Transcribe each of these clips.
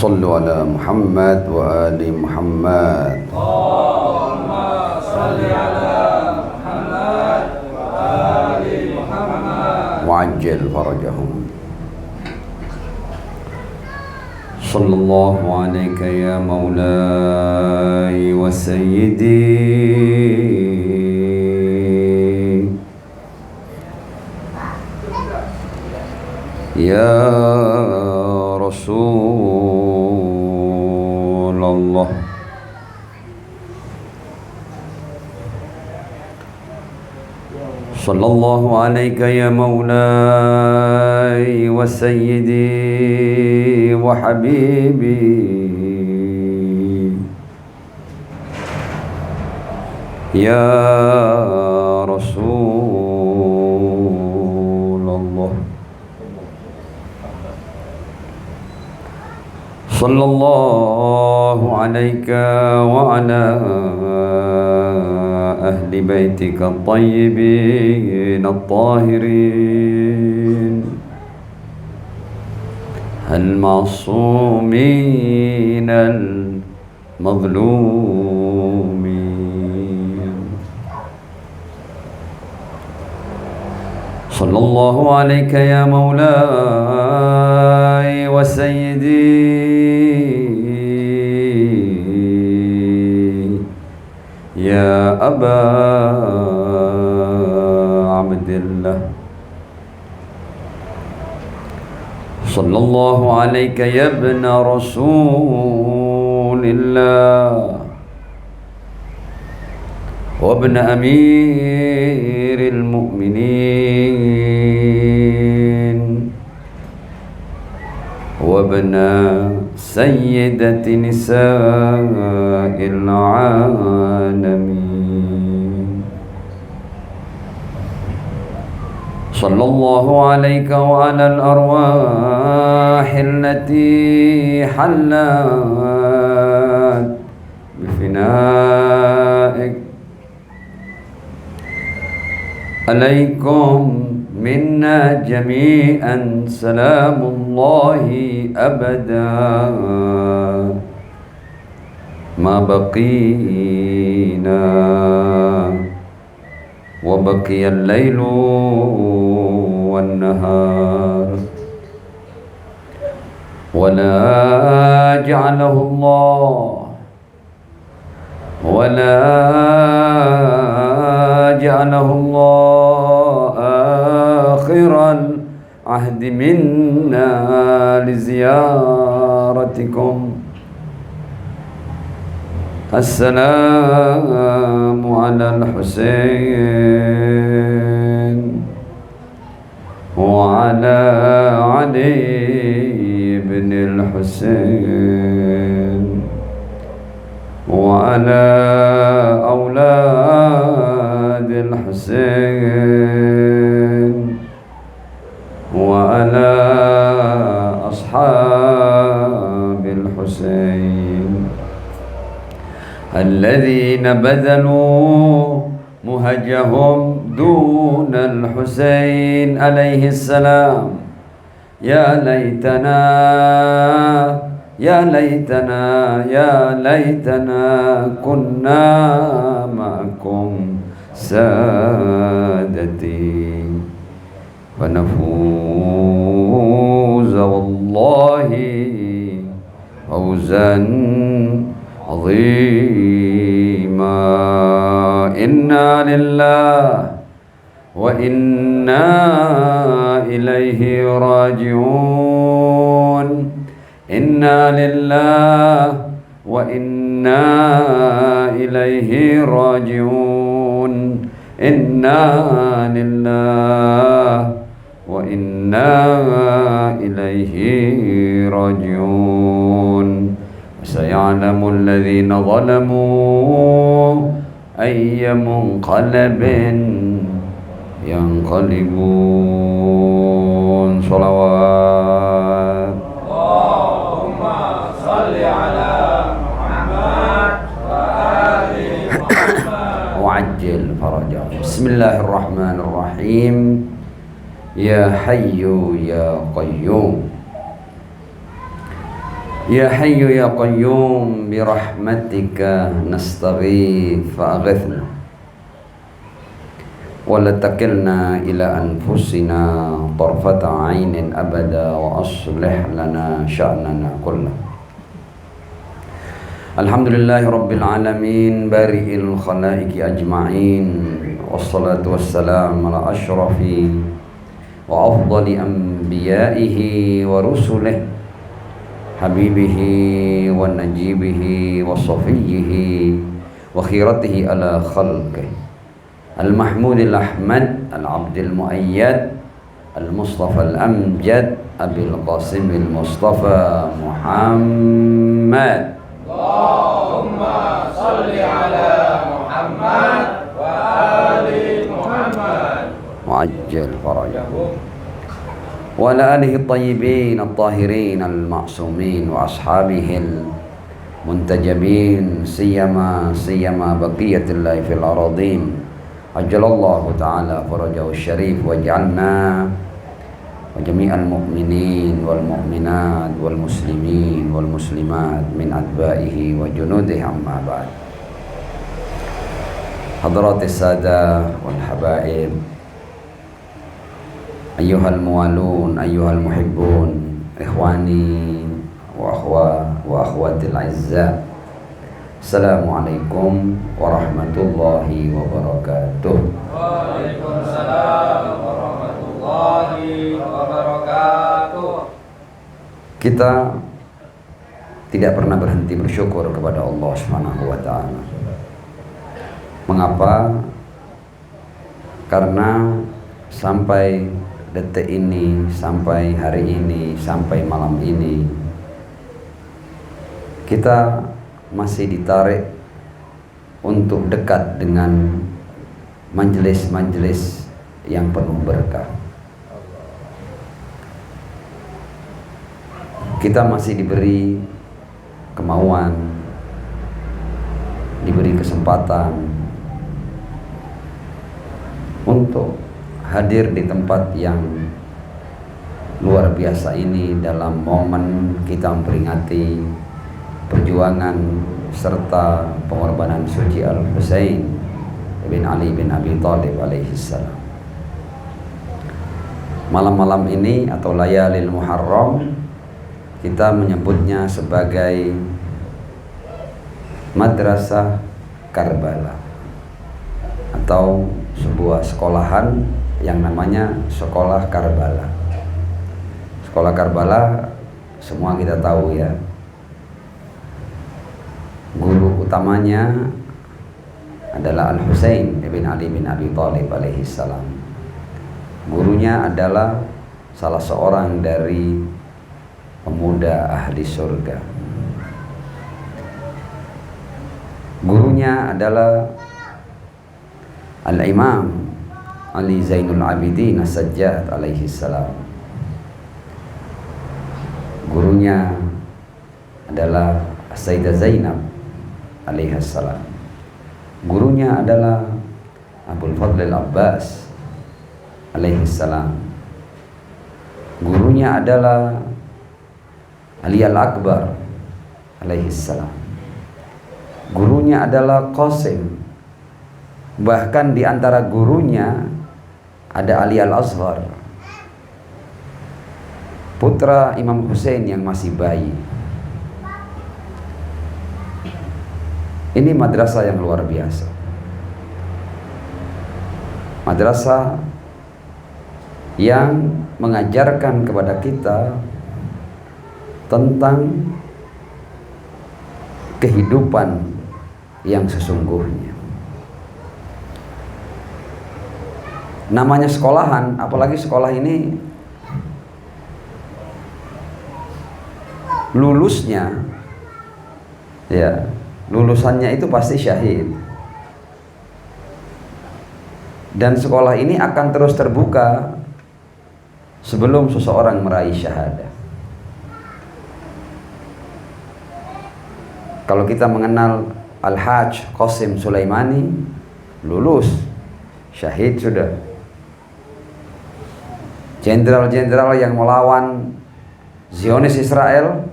صلوا على محمد وآل محمد. اللهم صل على محمد وآل محمد وعجل فرجهم. صلى الله عليك يا مولاي وسيدي يا رسول الله. صلى الله عليك يا مولاي وسيدي وحبيبي يا رسول الله. صلى الله عليك وعلى أهل بيتك الطيبين الطاهرين المعصومين المظلومين. صلى الله عليك يا مولاي وسيدي يا أبا عبد الله. صلى الله عليك يا ابن رسول الله وابن أمير المؤمنين وابن سيدة نساء العالمين. صلى الله عليك وعلى الأرواح التي حلت بفنائك. عليكم منا جميعا سلام الله أبدا ما بقينا وبقي الليل والنهار، ولا جعله الله آخر العهد منا لزيارتكم. السلام على الحسين وعلى علي بن الحسين وعلى أولاد الحسين وعلى أصحاب الحسين الذين بذلوا مهجهم دون الحسين عليه السلام. يا ليتنا كنا معكم سادتي فنفوز والله فوزا عظيما. إنا لله وإنا إليه راجعون. إنا لله وإنا إليه راجعون. إنا لله وإنا إليه راجعون. سيعلم الذين ظلموا أي منقلب ينقلبون. صلوات. اللهم صل على محمد وآل محمد وعجل فرجهم. بسم الله الرحمن الرحيم. يا حي يا قيوم Ya Hayyu ya Qayyum birahmatika nastaghith fa'aghithna wa la takilna ila anfusina tarfata 'ainin abada wa aslih lana sya'nana kullah. Alhamdulillahi rabbil alamin bari'il khalaiqi ajma'in wassalatu wassalamu ala ashrafi wa afdali anbiya'ihi wa rusulihi habibihi wa najibihi wa safiyihi wa khiratihi ala khalqih al-mahmudil ahmad al-abdil muayyad al-mustafa al-amjad abil qasimil mustafa Muhammad. Allahumma salli ala Muhammad wa ali Muhammad Mu'ajjal farajahum wa ala alihi at-tayyibin at-tahirin al-ma'sumin wa ashabihil muntajabin siyama baqiyatillahi fil aradin ajjalallahu ta'ala farajahu syarif wa ja'alna wa jami'al mu'minin wal mu'minat wal muslimin wal muslimat min atba'ihi wa junudihi amma ba'd. Hadratis sada wal habaib, ayyuhal muwalun, ayyuhal muhibbun, ikhwani wa akhwatil azza, assalamualaikum warahmatullahi wabarakatuh. Waalaikumsalam warahmatullahi wabarakatuh. Kita tidak pernah berhenti bersyukur kepada Allah Subhanahu wa ta'ala. Mengapa? Karena sampai detik ini, sampai hari ini, sampai malam ini, kita masih ditarik untuk dekat dengan majelis-majelis yang penuh berkah. Kita masih diberi kemauan, diberi kesempatan untuk hadir di tempat yang luar biasa ini dalam momen kita memperingati perjuangan serta pengorbanan suci Al-Husain bin Ali bin Abi Thalib alaihissalam. Malam-malam ini atau layalil Muharram kita menyebutnya sebagai Madrasah Karbala atau sebuah sekolahan yang namanya Sekolah Karbala. Sekolah Karbala semua kita tahu ya. Guru utamanya adalah Al-Husain bin Ali bin Abi Thalib alaihissalam. Gurunya adalah salah seorang dari pemuda ahli surga. Gurunya adalah Al-Imam Ali Zainul Abidin As-Sajjad alaihissalam. Gurunya adalah Sayyidah Zainab alaihissalam. Gurunya adalah Abul Fadl Al-Abbas alaihissalam. Gurunya adalah Ali Al-Akbar alaihissalam. Gurunya adalah Qasim. Bahkan di antara gurunya ada Ali Al-Asghar, putra Imam Husain yang masih bayi. Ini madrasah yang luar biasa. Madrasah yang mengajarkan kepada kita tentang kehidupan yang sesungguhnya. Namanya sekolahan, apalagi sekolah ini lulusnya, ya, lulusannya itu pasti syahid. Dan sekolah ini akan terus terbuka sebelum seseorang meraih syahadah. Kalau kita mengenal Al-Hajj Qasim Sulaimani, lulus, syahid sudah. Jenderal-jenderal yang melawan Zionis Israel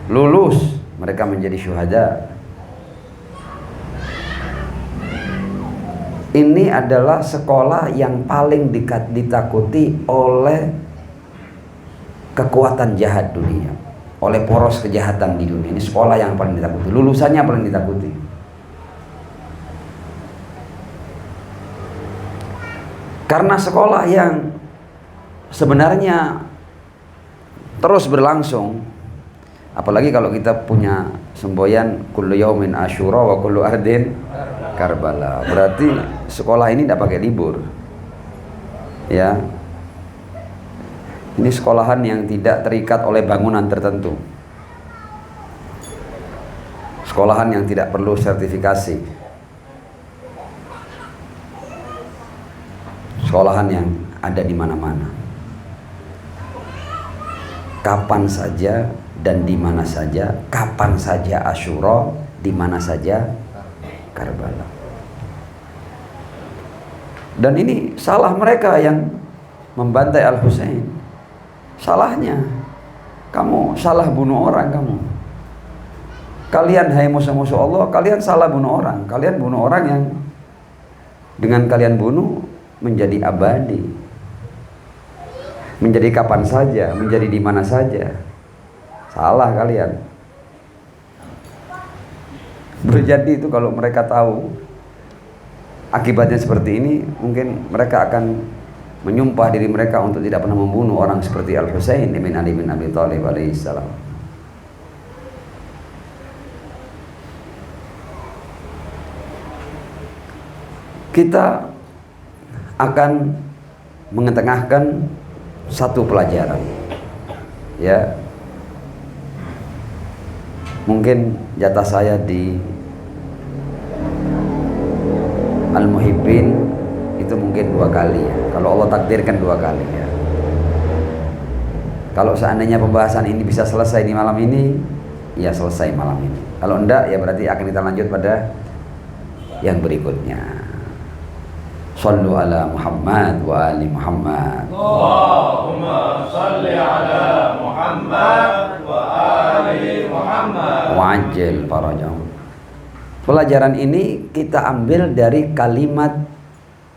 lulus, mereka menjadi syuhada. Ini adalah sekolah yang paling ditakuti oleh kekuatan jahat dunia, oleh poros kejahatan di dunia. Ini sekolah yang paling ditakuti, lulusannya paling ditakuti. Karena sekolah yang sebenarnya terus berlangsung, apalagi kalau kita punya semboyan kullu yaumin asyura wa kullu ardin Karbala. Berarti sekolah ini tidak pakai libur. Ya. Ini sekolahan yang tidak terikat oleh bangunan tertentu. Sekolahan yang tidak perlu sertifikasi. Sekolahan yang ada di mana-mana. Kapan saja dan di mana saja, kapan saja Asyura, di mana saja Karbala. Dan ini salah mereka yang membantai Al-Husain. Salahnya, kamu salah bunuh orang kamu. Kalian hai musuh-musuh Allah, kalian salah bunuh orang. Kalian bunuh orang yang dengan kalian bunuh menjadi abadi. Menjadi kapan saja, menjadi di mana saja. Salah kalian. Berjadi itu kalau mereka tahu akibatnya seperti ini, mungkin mereka akan menyumpah diri mereka untuk tidak pernah membunuh orang seperti Al-Husain bin Ali bin Abi Thalib alaihissalam. Kita akan mengetengahkan satu pelajaran, ya. Mungkin jatah saya di Al-Muhibbin itu mungkin 2 kali ya. Kalau Allah takdirkan 2 kali ya. Kalau seandainya pembahasan ini bisa selesai di malam ini, ya selesai malam ini. Kalau enggak, ya berarti akan kita lanjut pada yang berikutnya. Shallu ala Muhammad wa ali Muhammad. Allahumma salli ala Muhammad wa ali Muhammad. Wa'ajjil farajahum. Pelajaran ini kita ambil dari kalimat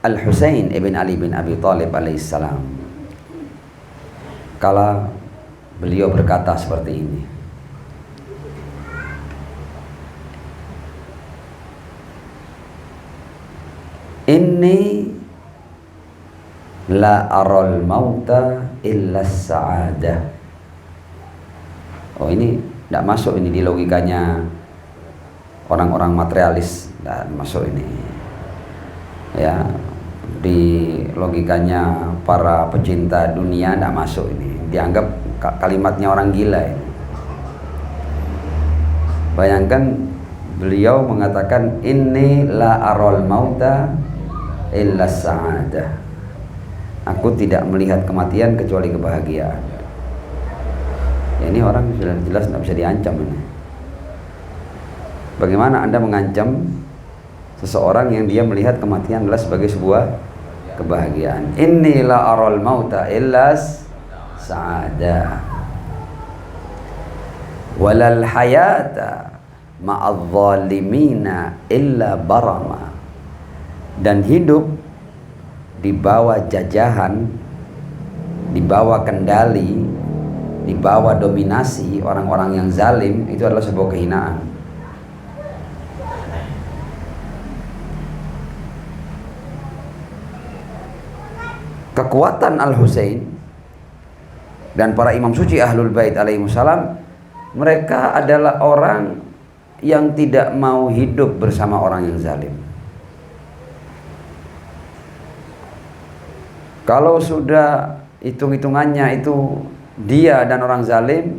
Al-Husain ibn Ali bin Abi Thalib alaihissalam. Kala beliau berkata seperti ini. Inni la aral mauta illa sa'adah. Oh, ini tidak masuk ini di logikanya orang-orang materialis, tidak masuk ini. Ya, di logikanya para pecinta dunia tidak masuk ini. Dianggap kalimatnya orang gila ini. Bayangkan beliau mengatakan inni la aral mauta illa sa'adah. Aku tidak melihat kematian kecuali kebahagiaan. Ya, ini orang jelas tidak bisa diancam ini. Bagaimana Anda mengancam seseorang yang dia melihat kematian adalah sebagai sebuah kebahagiaan? Inni la aral mauta illa sa'adah walal hayata ma'adh zalimina illa barama. Dan hidup di bawah jajahan, di bawah kendali, di bawah dominasi orang-orang yang zalim, itu adalah sebuah kehinaan. Kekuatan Al-Husain dan para imam suci Ahlul Bait alaihimussalam, mereka adalah orang yang tidak mau hidup bersama orang yang zalim. Kalau sudah hitung-hitungannya itu dia dan orang zalim,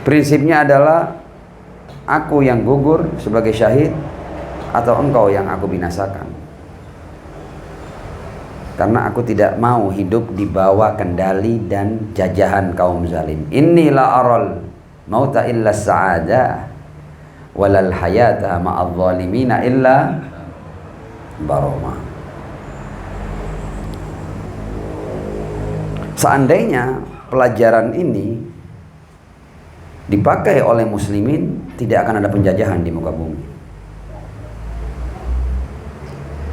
prinsipnya adalah aku yang gugur sebagai syahid atau engkau yang aku binasakan. Karena aku tidak mau hidup di bawah kendali dan jajahan kaum zalim. Inni la aral mauta illa sa'adah walal hayata ma'adh zalimina illa baroma. Seandainya pelajaran ini dipakai oleh muslimin, tidak akan ada penjajahan di muka bumi.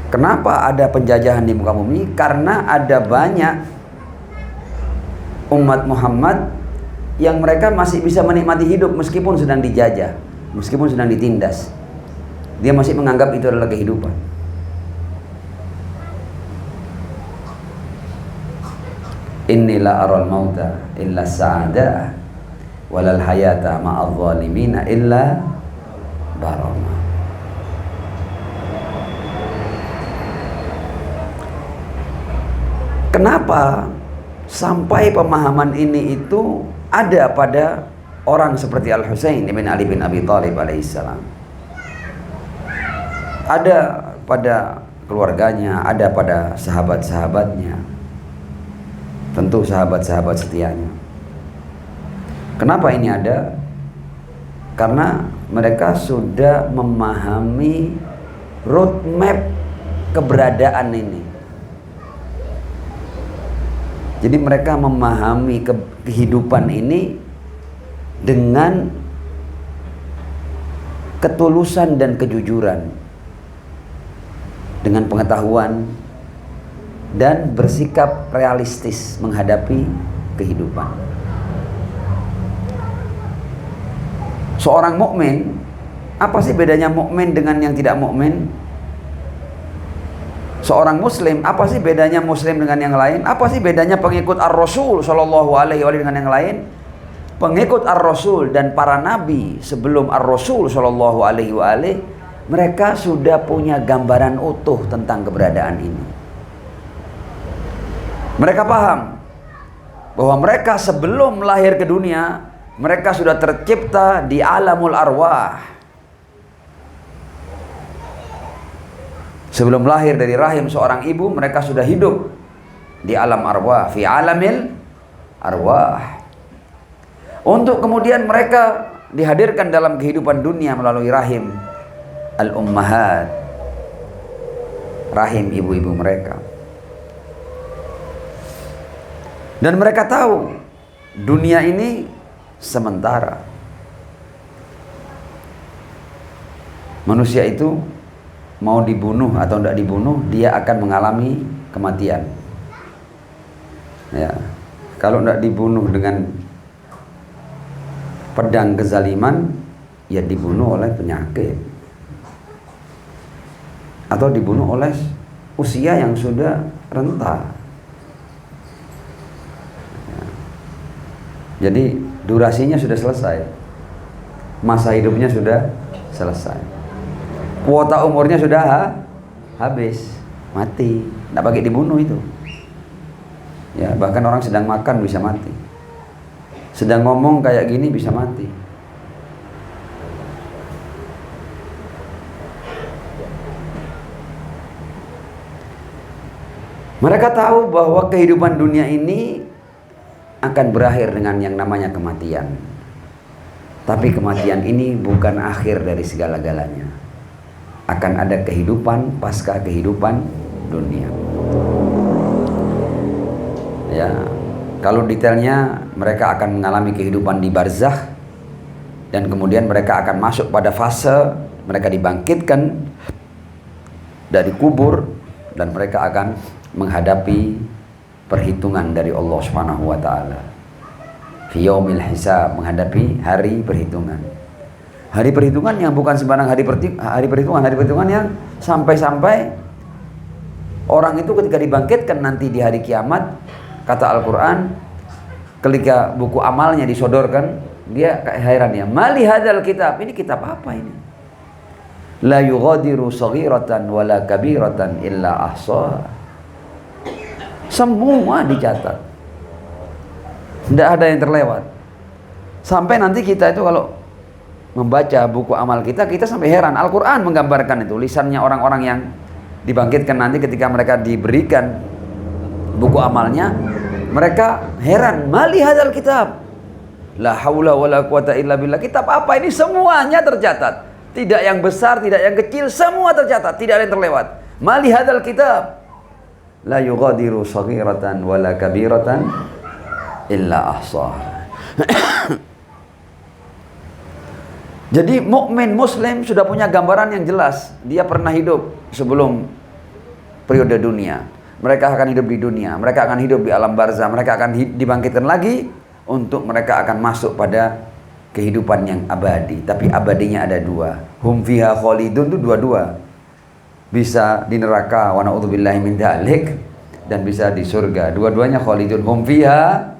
Kenapa ada penjajahan di muka bumi? Karena ada banyak umat Muhammad yang mereka masih bisa menikmati hidup meskipun sedang dijajah, meskipun sedang ditindas. Dia masih menganggap itu adalah kehidupan. Inni la aral mauta illa sa'ada walal hayata ma'adh zalimina illa barama. Kenapa sampai pemahaman ini itu ada pada orang seperti Al-Husain ibn Ali bin Abi Thalib alaihissalam? Ada pada keluarganya, ada pada sahabat-sahabatnya, tentu sahabat-sahabat setianya. Kenapa ini ada? Karena mereka sudah memahami roadmap keberadaan ini. Jadi mereka memahami kehidupan ini dengan ketulusan dan kejujuran, dengan pengetahuan dan bersikap realistis menghadapi kehidupan. Seorang mukmin, apa sih bedanya mukmin dengan yang tidak mukmin? Seorang muslim, apa sih bedanya muslim dengan yang lain? Apa sih bedanya pengikut Ar-Rasul sallallahu alaihi wasallam dengan yang lain? Pengikut Ar-Rasul dan para nabi sebelum Ar-Rasul sallallahu alaihi wasallam, mereka sudah punya gambaran utuh tentang keberadaan ini. Mereka paham bahwa mereka sebelum lahir ke dunia, mereka sudah tercipta di alamul arwah. Sebelum lahir dari rahim seorang ibu, mereka sudah hidup di alam arwah, fi alamil arwah. Untuk kemudian mereka dihadirkan dalam kehidupan dunia melalui rahim al-ummahat, rahim ibu-ibu mereka. Dan mereka tahu dunia ini sementara. Manusia itu mau dibunuh atau tidak dibunuh, dia akan mengalami kematian. Ya, kalau tidak dibunuh dengan pedang kezaliman, ya dibunuh oleh penyakit, atau dibunuh oleh usia yang sudah renta. Jadi durasinya sudah selesai, masa hidupnya sudah selesai, kuota umurnya sudah habis, mati, tidak pakai dibunuh itu. Ya, bahkan orang sedang makan bisa mati, sedang ngomong kayak gini bisa mati. Mereka tahu bahwa kehidupan dunia ini akan berakhir dengan yang namanya kematian. Tapi kematian ini bukan akhir dari segala-galanya. Akan ada kehidupan pasca kehidupan dunia. Ya, kalau detailnya mereka akan mengalami kehidupan di barzakh, dan kemudian mereka akan masuk pada fase mereka dibangkitkan dari kubur, dan mereka akan menghadapi perhitungan dari Allah Subhanahu wa taala. Fi yaumil hisab, menghadapi hari perhitungan. Hari perhitungan yang bukan sembarang hari perhitungan yang sampai-sampai orang itu ketika dibangkitkan nanti di hari kiamat, kata Al-Qur'an, ketika buku amalnya disodorkan, dia kayak heran ya, mali hadzal kitab, ini kitab apa ini? La yughadiru saghiratan wala kabiratan illa ahsaha. Semua dicatat, tidak ada yang terlewat. Sampai nanti kita itu kalau membaca buku amal kita sampai heran. Al-Quran menggambarkan itu, lisannya orang-orang yang dibangkitkan nanti ketika mereka diberikan buku amalnya, mereka heran, mali hadzal kitab, la haula wala quwata illa billah. Kitab apa ini? Semuanya tercatat, tidak yang besar, tidak yang kecil, semua tercatat, tidak ada yang terlewat. Mali hadzal kitab la yughadiru saghiratan wala kabiratan illa ahsaha. Jadi mukmin muslim sudah punya gambaran yang jelas. Dia pernah hidup sebelum periode dunia. Mereka akan hidup di dunia. Mereka akan hidup di alam barzah. Mereka akan dibangkitkan lagi untuk mereka akan masuk pada kehidupan yang abadi. Tapi abadinya ada dua. Hum fiha khalidun itu dua-dua. Bisa di neraka wa na'udzubillahi min dzalik, dan bisa di surga. Dua-duanya khalidun. Hum fiha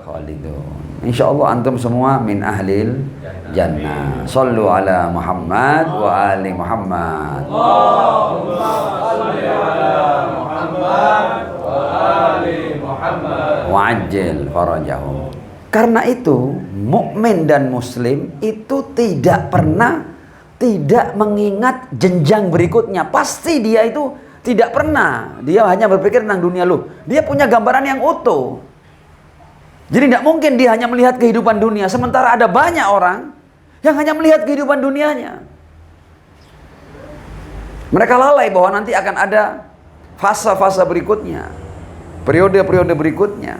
khalidun. Insyaallah antum semua min ahlil jannah. Sallu ala Muhammad wa ali Muhammad. Allahumma salli ala Muhammad wa ali Muhammad. Wa'ajjil farajahum. Karena itu mukmin dan muslim itu tidak pernah tidak mengingat jenjang berikutnya. Pasti dia itu tidak pernah. Dia hanya berpikir tentang dunia lu. Dia punya gambaran yang utuh. Jadi tidak mungkin dia hanya melihat kehidupan dunia. Sementara ada banyak orang yang hanya melihat kehidupan dunianya. Mereka lalai bahwa nanti akan ada fase-fase berikutnya, periode-periode berikutnya.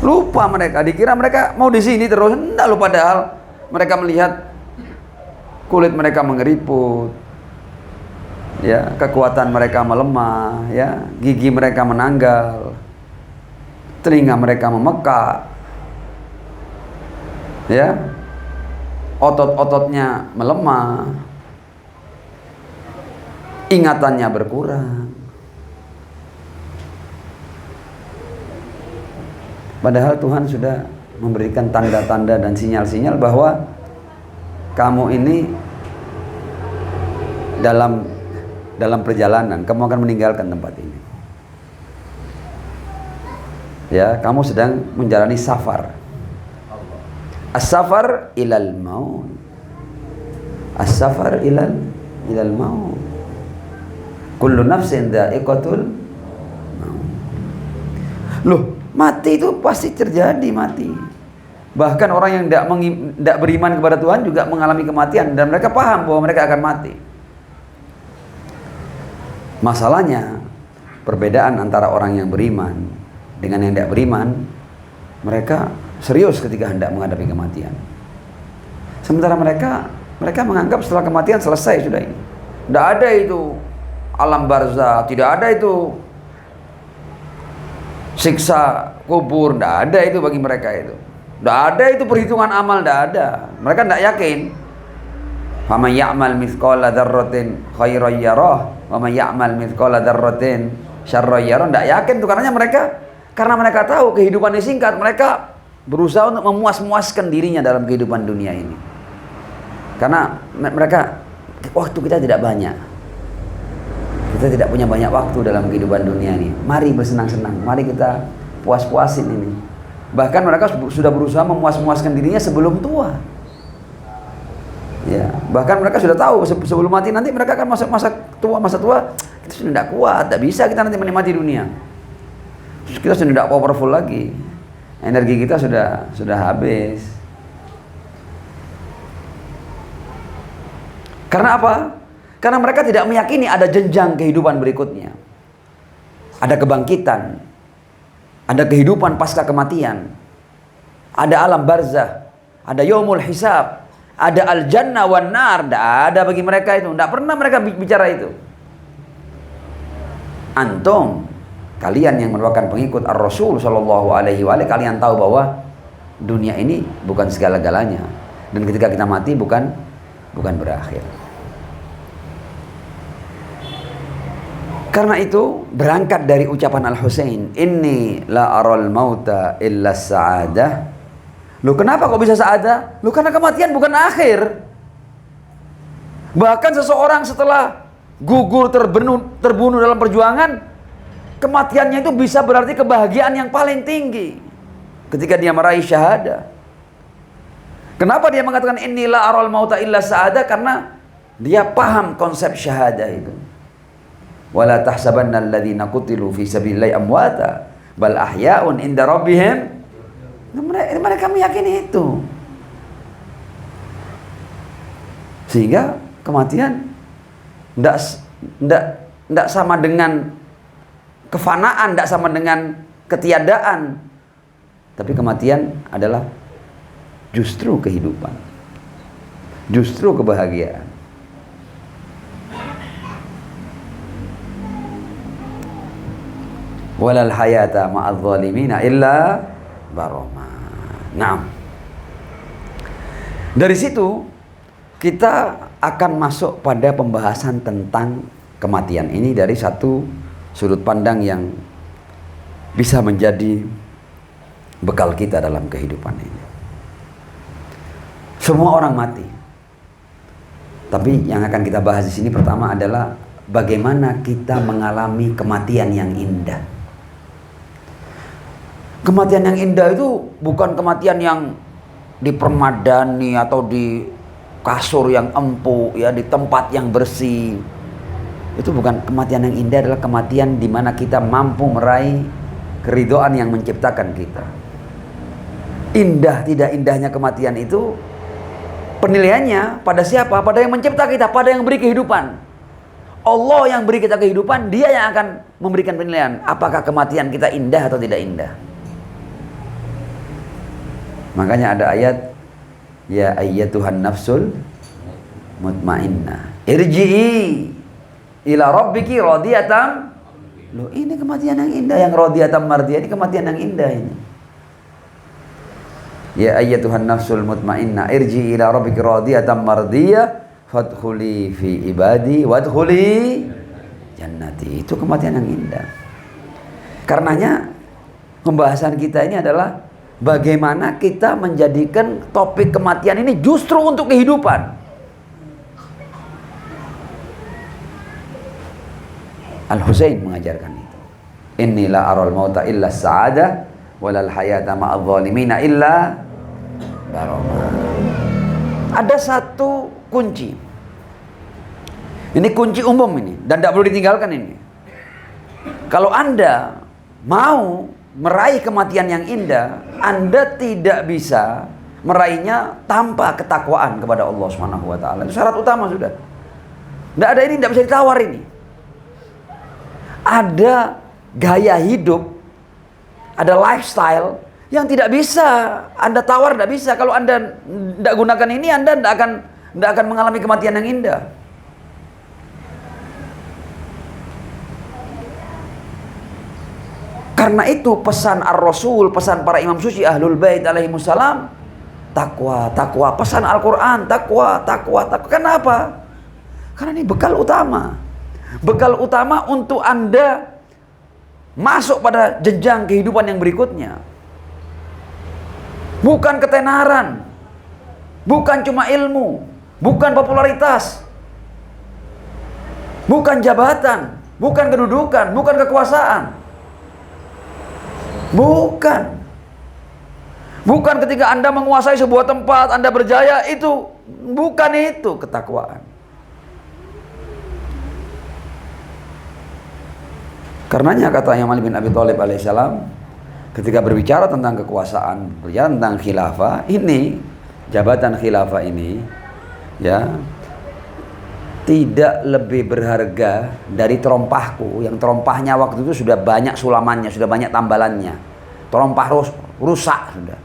Lupa mereka, dikira mereka mau di sini terus. Tidak, lupa, padahal mereka melihat kulit mereka mengeriput, ya, kekuatan mereka melemah, ya, gigi mereka menanggal, telinga mereka memekak, ya, otot-ototnya melemah, ingatannya berkurang. Padahal Tuhan sudah memberikan tanda-tanda dan sinyal-sinyal bahwa kamu ini dalam perjalanan, kamu akan meninggalkan tempat ini. Ya, kamu sedang menjalani safar. As-safar ilal maut. As-safar ilal maut. Kullu nafsin dha'iqatul maut. Loh, mati itu pasti terjadi, mati. Bahkan orang yang tidak beriman kepada Tuhan juga mengalami kematian, dan mereka paham bahwa mereka akan mati. Masalahnya, perbedaan antara orang yang beriman dengan yang tidak beriman, mereka serius ketika hendak menghadapi kematian. Sementara mereka menganggap setelah kematian selesai sudah ini. Tidak ada itu alam barzah, tidak ada itu siksa kubur, tidak ada itu bagi mereka itu. Tidak ada itu perhitungan amal, tidak ada. Mereka tidak yakin. Faman ya'mal mithqala dzarratin khairan yarah wa man ya'mal mithqala dzarratin syarran yarah. Tidak yakin itu karena mereka tahu kehidupan ini singkat. Mereka berusaha untuk memuas-muaskan dirinya dalam kehidupan dunia ini. Karena mereka, waktu kita tidak banyak. Kita tidak punya banyak waktu dalam kehidupan dunia ini. Mari bersenang-senang, mari kita puas-puasin ini. Bahkan mereka sudah berusaha memuas-muaskan dirinya sebelum tua. Ya, bahkan mereka sudah tahu sebelum mati nanti mereka akan masuk masa tua, kita sudah tidak kuat, tidak bisa kita nanti menikmati dunia. Kita sudah tidak powerful lagi. Energi kita sudah habis. Karena apa? Karena mereka tidak meyakini ada jenjang kehidupan berikutnya. Ada kebangkitan. Ada kehidupan pasca kematian. Ada alam barzah. Ada yaumul hisab. Ada al-jannah wan nar. Tidak ada bagi mereka itu. Tidak pernah mereka bicara itu. Antum, kalian yang merupakan pengikut Ar-Rasul Shallallahu Alaihi Wasallam, kalian tahu bahwa dunia ini bukan segala-galanya. Dan ketika kita mati bukan berakhir. Karena itu berangkat dari ucapan Al-Husain, inni la aral mauta illa sa'adah. Loh, kenapa kok bisa sa'adah? Loh, karena kematian bukan akhir. Bahkan seseorang setelah gugur terbunuh dalam perjuangan, kematiannya itu bisa berarti kebahagiaan yang paling tinggi ketika dia meraih syahadah. Kenapa dia mengatakan inni la aral mauta illa sa'adah? Karena dia paham konsep syahadah itu. Wala tahsabanna alladhina qutilu fi sabilillahi amwata bal ahya'un inda rabbihim. Mereka meyakini itu. Sehingga kematian tidak sama dengan kefanaan, tidak sama dengan ketiadaan. Tapi kematian adalah justru kehidupan, justru kebahagiaan. Walal hayata ma'adh zalimina illa baroma. Nah, dari situ kita akan masuk pada pembahasan tentang kematian ini dari satu sudut pandang yang bisa menjadi bekal kita dalam kehidupan ini. Semua orang mati. Tapi yang akan kita bahas di sini pertama adalah bagaimana kita mengalami kematian yang indah. Kematian yang indah itu bukan kematian yang dipermadani atau di kasur yang empuk, ya, di tempat yang bersih. Itu bukan kematian yang indah, adalah kematian di mana kita mampu meraih keridhaan yang menciptakan kita. Indah tidak indahnya kematian itu penilaiannya pada siapa? Pada yang mencipta kita, pada yang beri kehidupan. Allah yang beri kita kehidupan, Dia yang akan memberikan penilaian apakah kematian kita indah atau tidak indah. Makanya ada ayat, ya ayyatuhan nafsul mutmainnah irji'i ila rabbiki radiyatan. Loh, ini kematian yang indah, yang radiyatan mardiyah, ini kematian yang indah ini. Ya ayyatuhan nafsul mutmainnah irji'i ila rabbiki radiyatan mardiyah fadkhuli fi ibadi wadkhuli jannati. Itu kematian yang indah. Karenanya pembahasan kita ini adalah bagaimana kita menjadikan topik kematian ini justru untuk kehidupan. Al-Husain mengajarkan itu. Inilah aral mauta illa sa'adah walal hayata ma'adh zalimina illa baroma. Ada satu kunci. Ini kunci umum ini dan tidak perlu ditinggalkan ini. Kalau Anda mau meraih kematian yang indah, Anda tidak bisa meraihnya tanpa ketakwaan kepada Allah Subhanahu wa taala. Itu syarat utama sudah. Tidak ada ini, tidak bisa ditawar ini. Ada gaya hidup, ada lifestyle yang tidak bisa Anda tawar, tidak bisa. Kalau Anda tidak gunakan ini, Anda tidak akan mengalami kematian yang indah. Karena itu pesan Ar-Rasul, pesan para imam suci Ahlul Bait alaihimussalam, takwa, takwa. Pesan Al-Quran, takwa, takwa, takwa. Kenapa? Karena ini bekal utama. Bekal utama untuk Anda masuk pada jenjang kehidupan yang berikutnya. Bukan ketenaran, bukan cuma ilmu, bukan popularitas, bukan jabatan, bukan kedudukan, bukan kekuasaan. Bukan ketika Anda menguasai sebuah tempat, Anda berjaya, itu bukan itu ketakwaan. Karenanya kata Imam Ali bin Abi Thalib alaihissalam, ketika berbicara tentang kekuasaan, berbicara tentang khilafah, ini jabatan khilafah ini, ya, tidak lebih berharga dari terompahku, yang terompahnya waktu itu sudah banyak sulamannya, sudah banyak tambalannya. Terompah rusak sudah.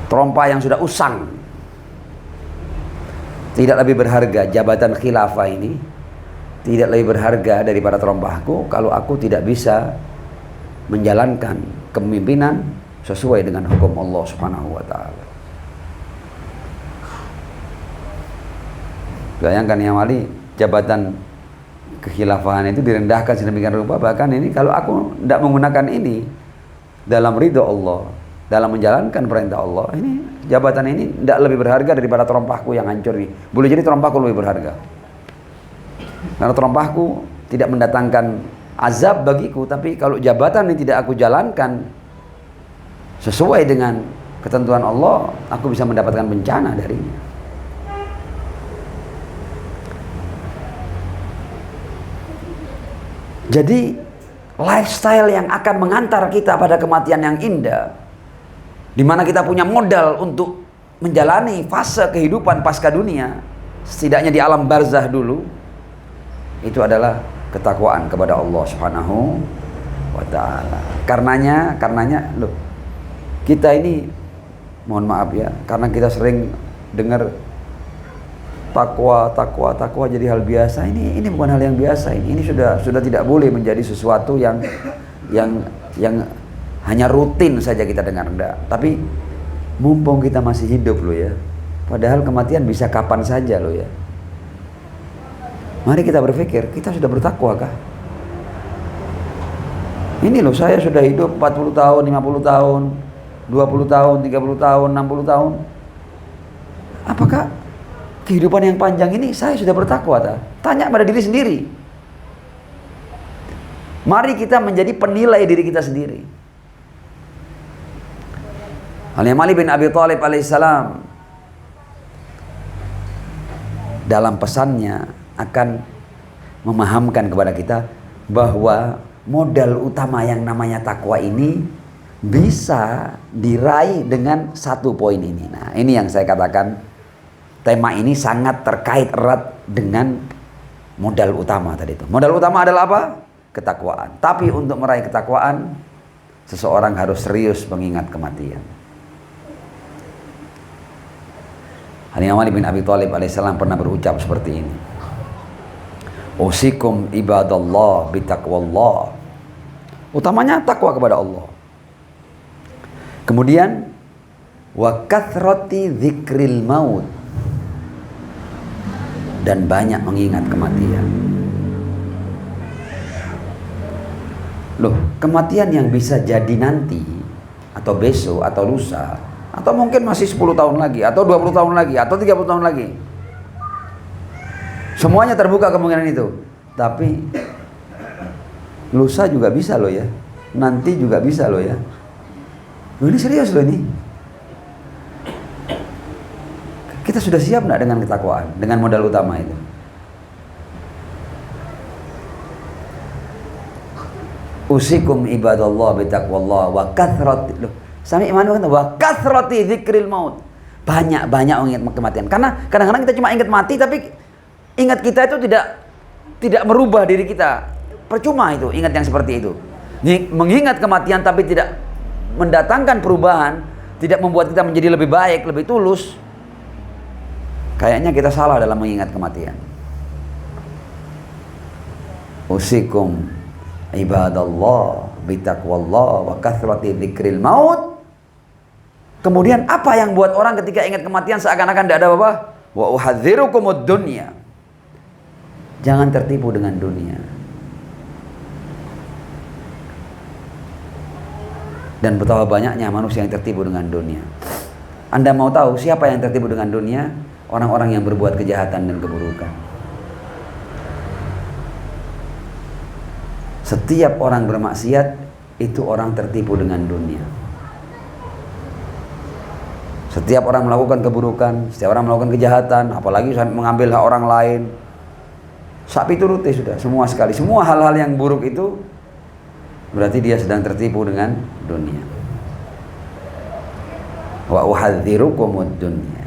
Terompah yang sudah usang. Tidak lebih berharga jabatan khilafah ini, tidak lebih berharga daripada terompahku kalau aku tidak bisa menjalankan kepemimpinan sesuai dengan hukum Allah Subhanahu wa taala. Bayangkan ya Wali, jabatan kekhilafahan itu direndahkan sedemikian rupa, bahkan ini kalau aku tidak menggunakan ini dalam ridho Allah, dalam menjalankan perintah Allah, ini jabatan ini tidak lebih berharga daripada terompahku yang hancur ini. Boleh jadi terompahku lebih berharga, karena terompahku tidak mendatangkan azab bagiku, tapi kalau jabatan ini tidak aku jalankan sesuai dengan ketentuan Allah, aku bisa mendapatkan bencana darinya. Jadi lifestyle yang akan mengantar kita pada kematian yang indah, di mana kita punya modal untuk menjalani fase kehidupan pasca dunia, setidaknya di alam barzah dulu, itu adalah ketakwaan kepada Allah Subhanahu wa taala. Karenanya loh, kita ini Mohon maaf ya, karena kita sering dengar takwa jadi hal biasa. Ini bukan hal yang biasa. Ini sudah tidak boleh menjadi sesuatu yang hanya rutin saja kita dengar, enggak. Tapi mumpung kita masih hidup loh ya. Padahal kematian bisa kapan saja loh ya. Mari kita berpikir, kita sudah bertakwa kah? Ini loh, saya sudah hidup 40 tahun, 50 tahun, 20 tahun, 30 tahun, 60 tahun. Apakah kehidupan yang panjang ini saya sudah bertakwa tak? Tanya pada diri sendiri. Mari kita menjadi penilai diri kita sendiri. Al-Imam Ali bin Abi Thalib alaihissalam dalam pesannya akan memahamkan kepada kita bahwa modal utama yang namanya takwa ini bisa diraih dengan satu poin ini. Nah, ini yang saya katakan, tema ini sangat terkait erat dengan modal utama tadi itu. Modal utama adalah apa? Ketakwaan. Tapi untuk meraih ketakwaan, seseorang harus serius mengingat kematian. Al-Imam Ali bin Abi Thalib alaihissalam pernah berucap seperti ini. Usikum ibadallah bitaqwallah. Utamanya takwa kepada Allah. Kemudian wa kathrati dzikril maut, dan banyak mengingat kematian. Loh, kematian yang bisa jadi nanti atau besok atau lusa, atau mungkin masih 10 tahun lagi, atau 20 tahun lagi, atau 30 tahun lagi. Semuanya terbuka kemungkinan itu. Tapi lusa juga bisa loh ya. Nanti juga bisa loh ya. Loh, ini serius loh ini. Kita sudah siap enggak dengan ketakwaan, dengan modal utama itu? Usikum ibadallah bitaqwallah wa kathrati. Loh, sami iman wa kathrati dzikril maut. Banyak-banyak mengingat kematian. Karena kadang-kadang kita cuma ingat mati, tapi ingat kita itu tidak merubah diri kita. Percuma itu ingat yang seperti itu. Mengingat kematian tapi tidak mendatangkan perubahan, tidak membuat kita menjadi lebih baik, lebih tulus. Kayaknya kita salah dalam mengingat kematian. Usikum ibadallah bitaqwallah wa kathrati dzikril maut. Kemudian apa yang buat orang ketika ingat kematian seakan-akan tidak ada apa-apa? Wa uhadzirukumud dunya. Jangan tertipu dengan dunia. Dan betapa banyaknya manusia yang tertipu dengan dunia. Anda mau tahu siapa yang tertipu dengan dunia? Orang-orang yang berbuat kejahatan dan keburukan. Setiap orang bermaksiat itu orang tertipu dengan dunia. Setiap orang melakukan keburukan, setiap orang melakukan kejahatan, apalagi mengambil hak orang lain, sapi turuti sudah semua sekali. Semua hal-hal yang buruk itu berarti dia sedang tertipu dengan dunia. Wa uhadzirukumud dunya.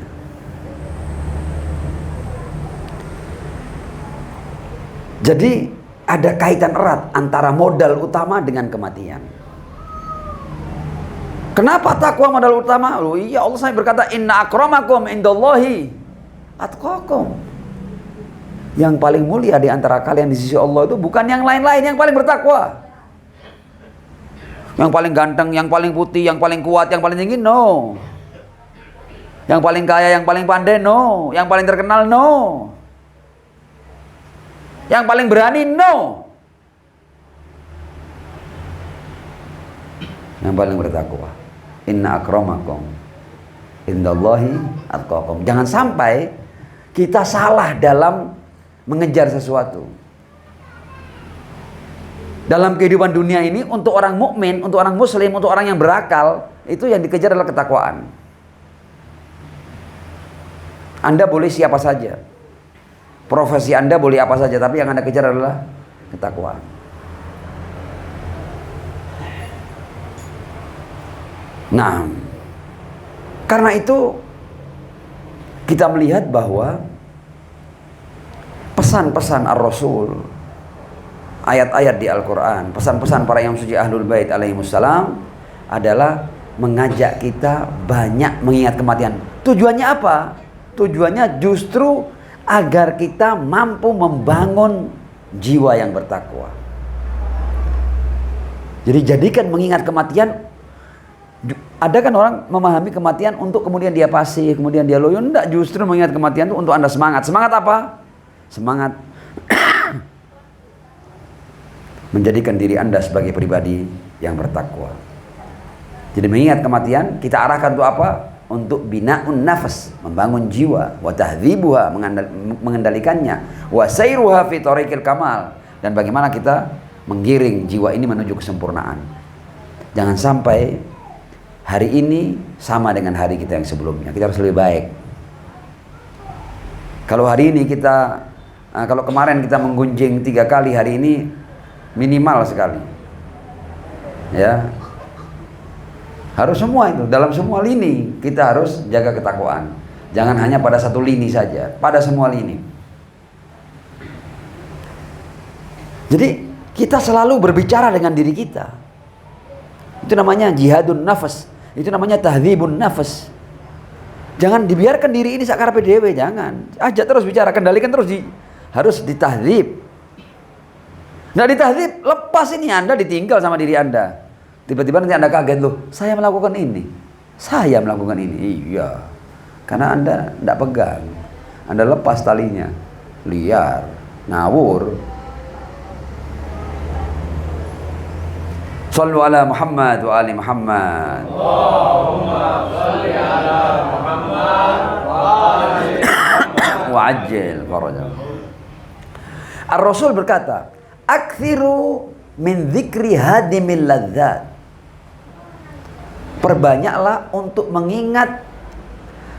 Jadi ada kaitan erat antara modal utama dengan kematian. Kenapa takwa modal utama? Oh iya, Allah saya berkata inna akramakum indallahi atqakum. Yang paling mulia di antara kalian di sisi Allah itu bukan yang lain-lain, yang paling bertakwa. Yang paling ganteng, yang paling putih, yang paling kuat, yang paling tinggi, no. Yang paling kaya, yang paling pandai, no. Yang paling terkenal, no. Yang paling berani, no. Yang paling bertakwa. Inna akramakum indallahi atqakum. Jangan sampai kita salah dalam mengejar sesuatu. Dalam kehidupan dunia ini, untuk orang mukmin, untuk orang muslim, untuk orang yang berakal, itu yang dikejar adalah ketakwaan. Anda boleh siapa saja, profesi Anda boleh apa saja, tapi yang Anda kejar adalah ketakwaan. Nah, karena itu kita melihat bahwa pesan-pesan Ar-Rasul, ayat-ayat di Al-Quran, pesan-pesan para Imam Suci Ahlul Bait alaihimussalam adalah mengajak kita banyak mengingat kematian. Tujuannya apa? Tujuannya justru agar kita mampu membangun jiwa yang bertakwa. Jadi jadikan mengingat kematian. Ada kan orang memahami kematian untuk kemudian dia pasif, kemudian dia loyo. Enggak, justru mengingat kematian itu untuk Anda semangat. Semangat apa? Semangat menjadikan diri Anda sebagai pribadi yang bertakwa. Jadi mengingat kematian kita arahkan untuk apa? Untuk bina'un nafas, membangun jiwa, wa tahdhibuha, mengendalikannya, wa sayruha fi tariqil kamal, dan bagaimana kita menggiring jiwa ini menuju kesempurnaan. Jangan sampai hari ini sama dengan hari kita yang sebelumnya. Kita harus lebih baik. Kalau hari ini kita, kalau kemarin kita menggunjing 3 kali, hari ini minimal sekali. Ya, harus semua itu, dalam semua lini kita harus jaga ketakwaan. Jangan hanya pada satu lini saja, pada semua lini. Jadi kita selalu berbicara dengan diri kita. Itu namanya jihadun nafas. Itu namanya tahdzibun nafas. Jangan dibiarkan diri ini sakarape dewe, jangan. Ajak terus bicara, kendalikan terus, harus ditahdzib. Nggak ditahdzib, lepas ini Anda ditinggal sama diri Anda. Tiba-tiba nanti Anda kaget, loh, saya melakukan ini. Saya melakukan ini. Iya. Karena Anda tidak pegang. Anda lepas talinya. Liar, ngawur. Sallu ala Muhammad wa ali Muhammad. Allahumma salli ala Muhammad wa ali Muhammad wa ajil farajah. Ar-Rasul berkata, "Aktsiru min dzikri hadimil ladzat." Perbanyaklah untuk mengingat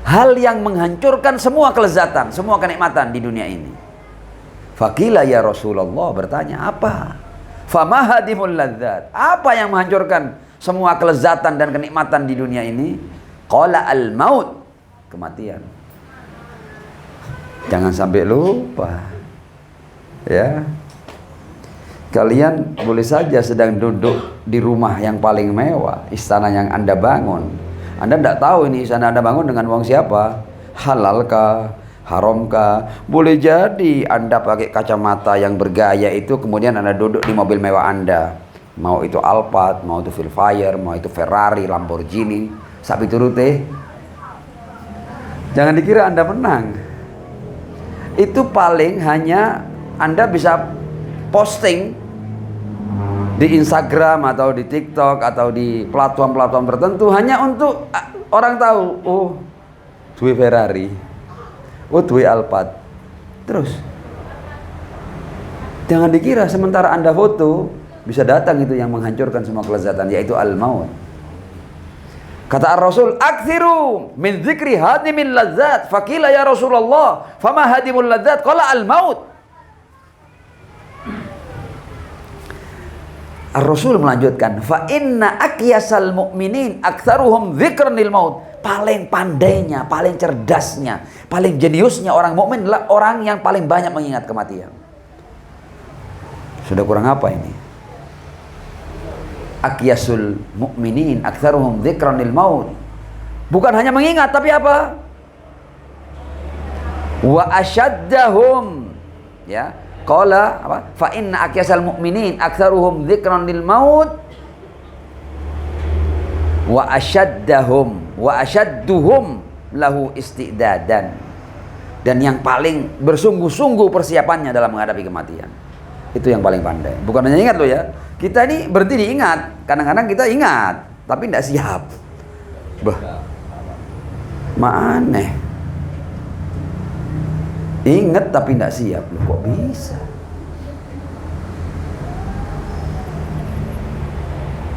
hal yang menghancurkan semua kelezatan, semua kenikmatan di dunia ini. Faqila ya Rasulullah, bertanya, apa? Fama hadimul ladzat, apa yang menghancurkan semua kelezatan dan kenikmatan di dunia ini? Qala al-maut, kematian. Jangan sampai lupa. Ya. Kalian boleh saja sedang duduk di rumah yang paling mewah, istana yang Anda bangun. Anda tidak tahu ini istana Anda bangun dengan uang siapa? Halalkah? Haramkah? Boleh jadi Anda pakai kacamata yang bergaya itu, kemudian Anda duduk di mobil mewah Anda. Mau itu Alphard, mau itu Velfire, mau itu Ferrari, Lamborghini, sapi turute. Jangan dikira Anda menang. Itu paling hanya Anda bisa posting di Instagram atau di TikTok atau di platform-platform tertentu hanya untuk orang tahu, oh, duwe Ferrari, oh, duwe Alphard. Terus jangan dikira sementara Anda foto bisa datang itu yang menghancurkan semua kelezatan, yaitu al-maut. Kata Ar-Rasul, "Aktsiru min dzikri hadimil ladzat." Faqila ya Rasulullah, fama hadimul ladzat? Qala al-maut. Ar-Rasul melanjutkan, fa inna akyasal mu'minin aktsaruhum dzikran lil maut. Paling pandainya, paling cerdasnya, paling jeniusnya orang mukmin adalah orang yang paling banyak mengingat kematian. Sudah kurang apa ini? Akyasul mu'minin aktsaruhum dzikran lil maut. Bukan hanya mengingat, tapi apa? Wa asyaddahum, ya. Qala apa? Fa inna akyasal mu'minin aktsaruhum dzikran lil maut wa asyadduhum lahu istidadan. Dan yang paling bersungguh-sungguh persiapannya dalam menghadapi kematian. Itu yang paling pandai. Bukan hanya ingat loh ya. Kita ini berarti diingat. Kadang-kadang kita ingat, tapi tidak siap. Aneh. Ingat tapi tidak siap. Loh, kok bisa?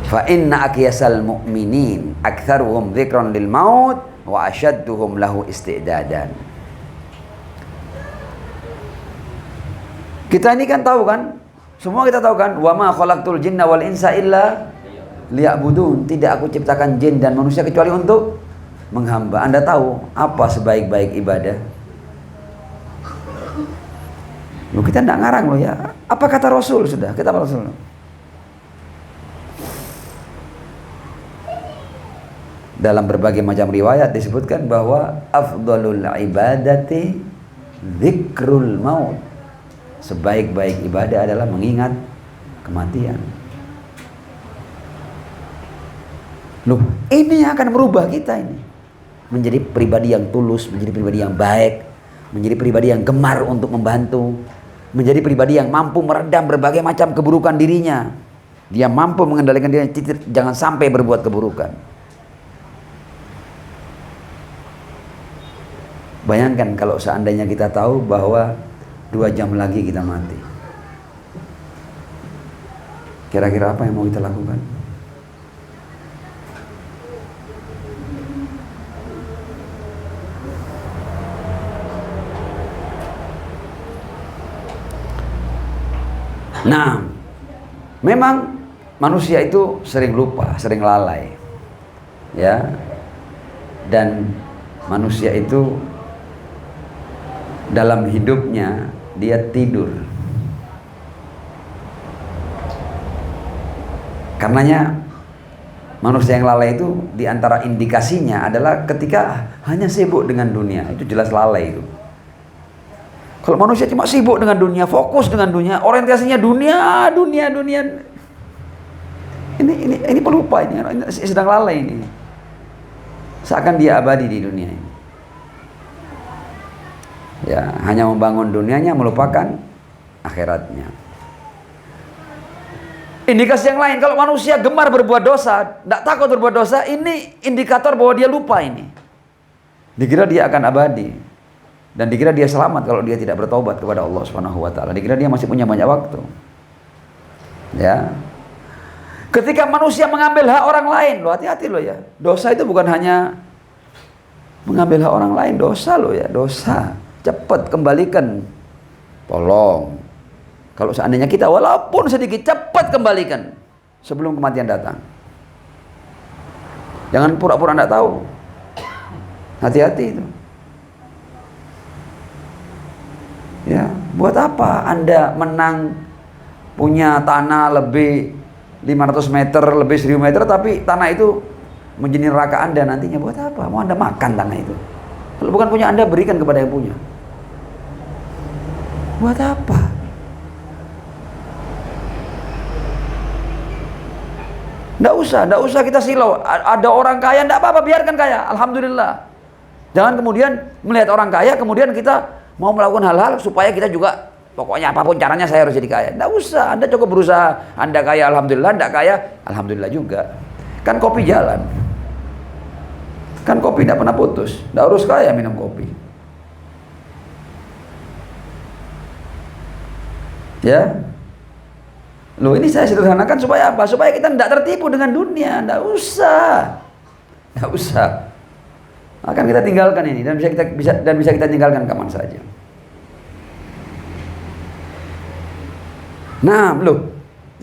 Fa inna akyasal mu'minin aktsaruhum dzikran lil maut wa asyadduhum lahu istidadan. Kita ini kan tahu kan? Semua kita tahu kan? Wa ma khalaqtul jinna wal insa illa liya'budun. Tidak aku ciptakan jin dan manusia kecuali untuk menghamba. Anda tahu apa sebaik-baik ibadah? Loh, kita tidak ngarang loh ya. Apa kata Rasul sudah? Kita Rasul. Dalam berbagai macam riwayat disebutkan bahwa afdalul ibadati dzikrul maut. Sebaik-baik ibadah adalah mengingat kematian. Loh, ini yang akan merubah kita ini. Menjadi pribadi yang tulus, menjadi pribadi yang baik, menjadi pribadi yang gemar untuk membantu, menjadi pribadi yang mampu meredam berbagai macam keburukan dirinya. Dia mampu mengendalikan dirinya, jangan sampai berbuat keburukan. Bayangkan kalau seandainya kita tahu bahwa 2 jam lagi kita mati. Kira-kira apa yang mau kita lakukan? Nah, memang manusia itu sering lupa, sering lalai. Ya. Dan manusia itu dalam hidupnya dia tidur. Karenanya manusia yang lalai itu diantara indikasinya adalah ketika hanya sibuk dengan dunia, itu jelas lalai itu. Kalau manusia cuma sibuk dengan dunia, fokus dengan dunia, orientasinya dunia, ini pelupa ini sedang lalai ini. Seakan dia abadi di dunia ini. Ya, hanya membangun dunianya, melupakan akhiratnya. Indikasi yang lain, kalau manusia gemar berbuat dosa, tidak takut berbuat dosa, ini indikator bahwa dia lupa ini. Dikira dia akan abadi, dan dikira dia selamat kalau dia tidak bertobat kepada Allah Subhanahu wa taala. Dikira dia masih punya banyak waktu. Ya. Ketika manusia mengambil hak orang lain, lo hati-hati lo ya. Dosa itu bukan hanya mengambil hak orang lain, dosa lo ya, dosa. Cepat kembalikan. Tolong. Kalau seandainya kita walaupun sedikit, cepat kembalikan sebelum kematian datang. Jangan pura-pura tidak tahu. Hati-hati itu. Ya, buat apa Anda menang punya tanah lebih 500 meter, lebih 1000 meter, tapi tanah itu menjadi neraka Anda nantinya? Buat apa? Mau Anda makan tanah itu? Kalau bukan punya Anda, berikan kepada yang punya. Buat apa? Nggak usah kita silau. Ada orang kaya, nggak apa-apa, biarkan kaya. Alhamdulillah. Jangan kemudian melihat orang kaya, kemudian kita mau melakukan hal-hal supaya kita juga, pokoknya apapun caranya saya harus jadi kaya. Nggak usah. Anda cukup berusaha. Anda kaya, alhamdulillah. Nggak kaya, alhamdulillah juga. Kan kopi jalan. Kan kopi tidak pernah putus. Nggak harus kaya minum kopi. Ya, loh ini saya sederhanakan supaya apa? Supaya kita tidak tertipu dengan dunia. Tidak usah. Akan kita tinggalkan ini dan bisa kita tinggalkan kapan saja. Nah, loh,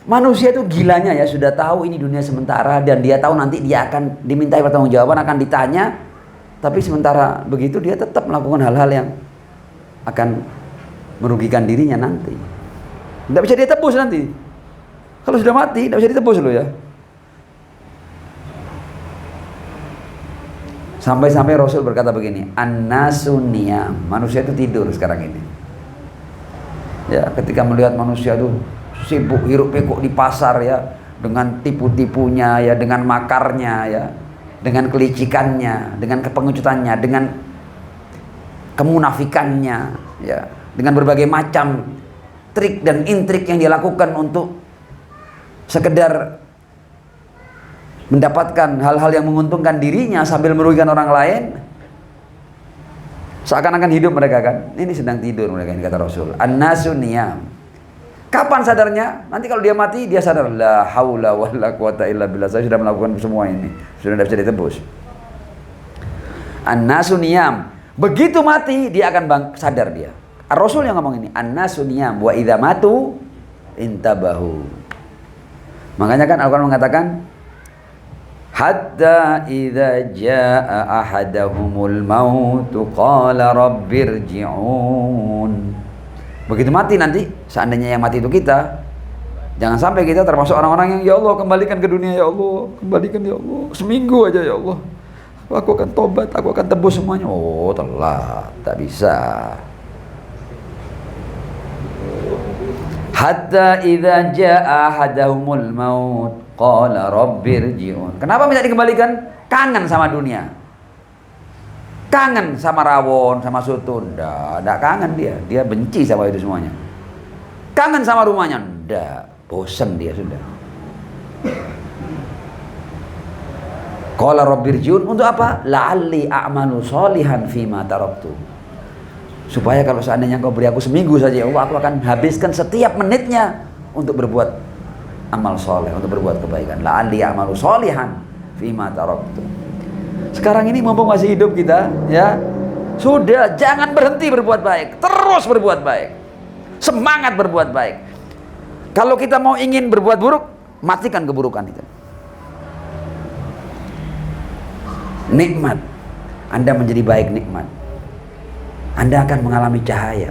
manusia itu gilanya ya, sudah tahu ini dunia sementara dan dia tahu nanti dia akan dimintai pertanggungjawaban, akan ditanya. Tapi sementara begitu dia tetap melakukan hal-hal yang akan merugikan dirinya nanti. Tidak bisa dia tebus nanti. Kalau sudah mati, tidak bisa ditebus loh ya. Sampai-sampai Rasul berkata begini, an-nasu niyam, manusia itu tidur sekarang ini. Ya, ketika melihat manusia itu sibuk hiruk pikuk di pasar ya, dengan tipu-tipunya ya, dengan makarnya ya, dengan kelicikannya, dengan kepengecutannya, dengan kemunafikannya ya, dengan berbagai macam trik dan intrik yang dia lakukan untuk sekedar mendapatkan hal-hal yang menguntungkan dirinya sambil merugikan orang lain. Seakan-akan hidup mereka kan. Ini sedang tidur mereka, ini kata Rasul. An-nasu niyam. Kapan sadarnya? Nanti kalau dia mati dia sadar, la haula wala quwata illa billah, saya sudah melakukan semua ini, sudah tidak bisa ditebus. An-nasu niyam. Begitu mati dia akan sadar dia. Rasul yang ngomong ini, an-nasu niyam wa idza matu intabahu. Makanya kan Al-Qur'an mengatakan hatta idza jaa ahadahumul maut qala rabbirji'un. Begitu mati nanti, seandainya yang mati itu kita, jangan sampai kita termasuk orang-orang yang ya Allah kembalikan ke dunia ya Allah, kembalikan ya Allah, seminggu aja ya Allah. Aku akan tobat, aku akan tebus semuanya. Oh, telat, tak bisa. Hatta idza jaa ahadahumul maut qala rabbirji'un. Kenapa minta dikembalikan? Kangen sama dunia. Kangen sama rawon, sama soto. Nggak kangen dia. Dia benci sama itu semuanya. Kangen sama rumahnya. Nggak, bosan dia sudah. Qala rabbirji'un, untuk apa? La'alli a'malu sholihan fima taraktu. Supaya kalau seandainya Engkau beri aku seminggu saja, ya Allah, aku akan habiskan setiap menitnya untuk berbuat amal soleh, untuk berbuat kebaikan. La'alli a'malu sholihan fima taraktu. Sekarang ini mumpung masih hidup kita, ya sudah, jangan berhenti berbuat baik, terus berbuat baik, semangat berbuat baik. Kalau kita mau ingin berbuat buruk, matikan keburukan itu. Nikmat, Anda menjadi baik, nikmat, Anda akan mengalami cahaya.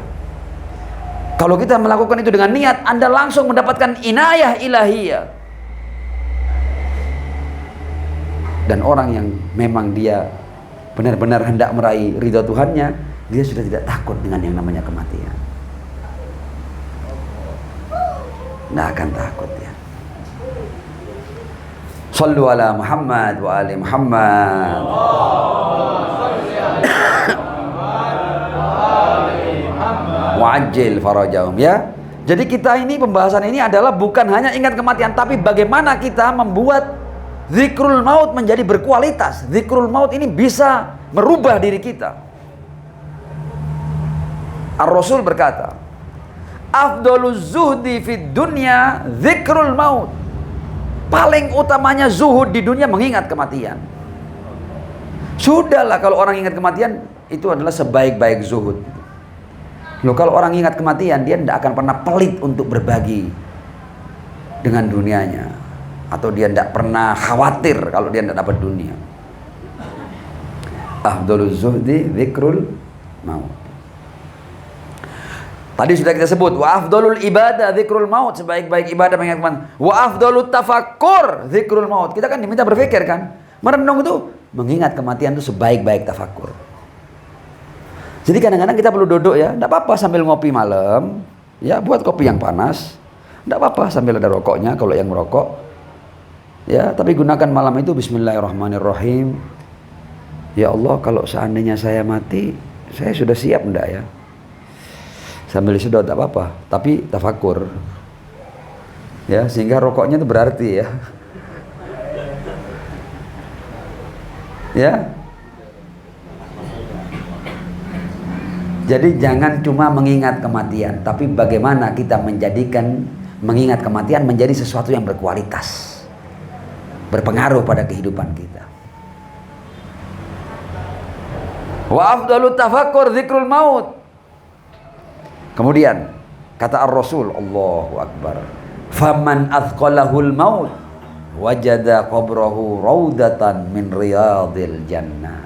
Kalau kita melakukan itu dengan niat, Anda langsung mendapatkan inayah ilahiyah. Dan orang yang memang dia benar-benar hendak meraih ridha Tuhannya, dia sudah tidak takut dengan yang namanya kematian. Nggak akan takut ya. Sallu ala Muhammad wa ali Muhammad. Wa'ajil farajahum, ya. Jadi kita ini, pembahasan ini adalah bukan hanya ingat kematian, tapi bagaimana kita membuat zikrul maut menjadi berkualitas. Zikrul maut ini bisa merubah diri kita. Ar-Rasul berkata, afdaluz zuhdi fid dunya zikrul maut. Paling utamanya zuhud di dunia mengingat kematian. Sudahlah, kalau orang ingat kematian, itu adalah sebaik-baik zuhud. Loh, kalau orang ingat kematian, dia tidak akan pernah pelit untuk berbagi dengan dunianya, atau dia tidak pernah khawatir kalau dia tidak dapat dunia. Afdaluz zuhdi zikrul maut. Tadi sudah kita sebut, wa afdalul ibadah zikrul maut, sebaik-baik ibadah mengingat kematian. Wa afdalut tafakkur zikrul maut. Kita kan diminta berpikir kan, merenung itu, mengingat kematian itu sebaik-baik tafakkur. Jadi kadang-kadang kita perlu duduk, ya, tidak apa-apa sambil ngopi malam, ya, buat kopi yang panas, tidak apa-apa sambil ada rokoknya kalau yang merokok, ya, tapi gunakan malam itu bismillahirrahmanirrahim. Ya Allah, kalau seandainya saya mati, saya sudah siap enggak ya? Sambil disedot, tak apa-apa, tapi tafakur, ya, sehingga rokoknya itu berarti, ya, ya. Jadi jangan cuma mengingat kematian, tapi bagaimana kita menjadikan mengingat kematian menjadi sesuatu yang berkualitas, berpengaruh pada kehidupan kita. Wa afdalut tafakkur zikrul maut. Kemudian kata Ar-Rasul, Allahu Akbar, faman athqalahul maut wajada qabrahu raudatan min riyadil jannah.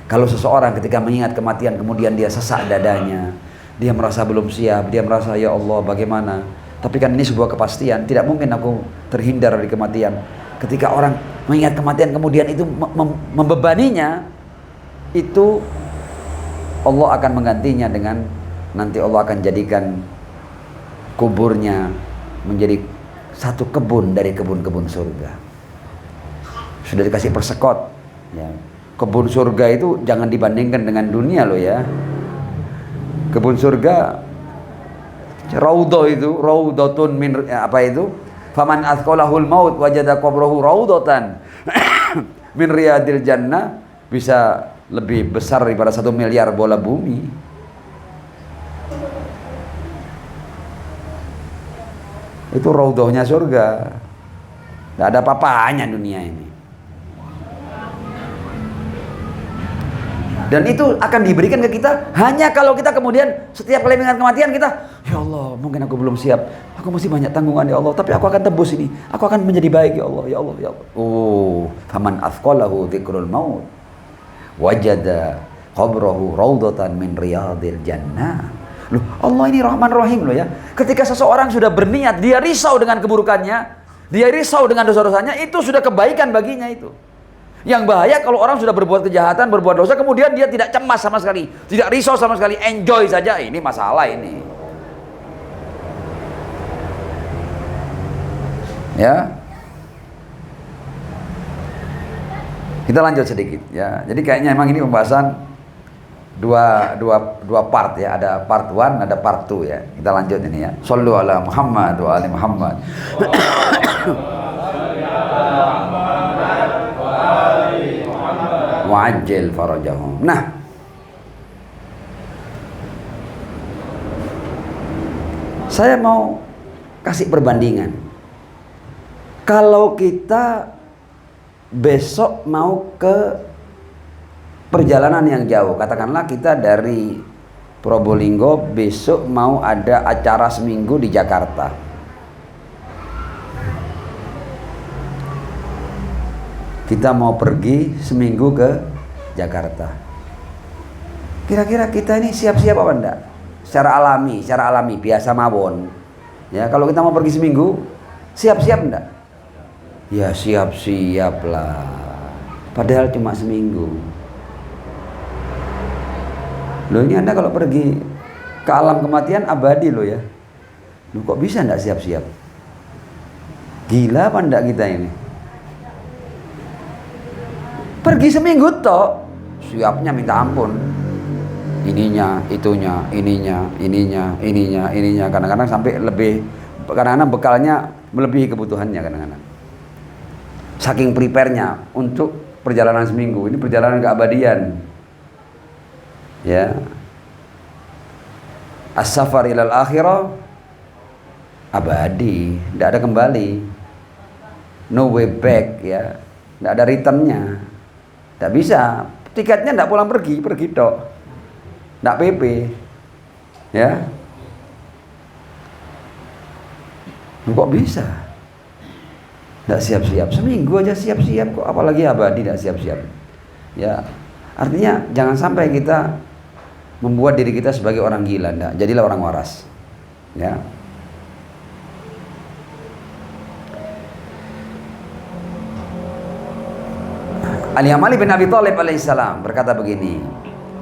Kalau seseorang ketika mengingat kematian kemudian dia sesak dadanya, dia merasa belum siap, dia merasa, ya Allah bagaimana, tapi kan ini sebuah kepastian, tidak mungkin aku terhindar dari kematian. Ketika orang mengingat kematian kemudian itu membebaninya, itu Allah akan menggantinya dengan, nanti Allah akan jadikan kuburnya menjadi satu kebun dari kebun-kebun surga. Sudah dikasih persekot, ya. Kebun surga itu jangan dibandingkan dengan dunia loh, ya. Kebun surga, raudhah itu, raudhatun min, apa itu? Faman athqalahul maut wajada qabrahu raudhatan min riyadil jannah, bisa lebih besar daripada 1 miliar bola bumi. Itu raudhahnya surga. Tidak ada apa-apanya dunia ini. Dan itu akan diberikan ke kita hanya kalau kita kemudian setiap kali mengingat kematian kita, ya Allah, mungkin aku belum siap, aku masih banyak tanggungan ya Allah, tapi aku akan tebus ini, aku akan menjadi baik ya Allah, ya Allah, ya Allah. Oh, faman athqalahu dzikrul maut wajada qabrahu raudhatan min riyadil jannah. Loh, Allah ini Rahman Rahim loh, ya. Ketika seseorang sudah berniat, dia risau dengan keburukannya, dia risau dengan dosa-dosanya, itu sudah kebaikan baginya itu. Yang bahaya kalau orang sudah berbuat kejahatan, berbuat dosa, kemudian dia tidak cemas sama sekali, tidak risau sama sekali, enjoy saja. Ini masalah ini. Ya. Kita lanjut sedikit ya. Jadi kayaknya emang ini pembahasan dua part ya. Ada part 1, ada part 2 ya. Kita lanjut ini ya. Shallu ala Muhammad wa ali Muhammad. Wa'ajjil farajahum. Nah, saya mau kasih perbandingan. Kalau kita besok mau ke perjalanan yang jauh, katakanlah kita dari Probolinggo, besok mau ada acara seminggu di Jakarta. Kita mau pergi seminggu ke Jakarta. Kira-kira kita ini siap-siap apa enggak? Secara alami, biasa mawon. Ya, kalau kita mau pergi seminggu, siap-siap enggak? Ya siap-siap lah. Padahal cuma seminggu. Loh, ini Anda kalau pergi ke alam kematian abadi loh ya. Loh, kok bisa enggak siap-siap? Gila apa enggak kita ini? Pergi seminggu toh, siapnya minta ampun. Ininya, itunya, ininya. Kadang-kadang sampai lebih, kadang-kadang bekalnya melebihi kebutuhannya kadang-kadang. Saking prepare-nya untuk perjalanan seminggu. Ini perjalanan keabadian. Ya. As-safar ilal akhirah abadi, tidak ada kembali. No way back ya. Tidak ada returnnya. Tidak bisa. Tiketnya tidak pulang pergi tok. Tidak PP. Ya. Kok bisa? Tidak siap-siap, seminggu aja siap-siap kok, apalagi abadi tidak siap-siap. Ya, artinya jangan sampai kita membuat diri kita sebagai orang gila, enggak. Jadilah orang waras. Ya. Ali bin Abi Thalib alaihissalam berkata begini,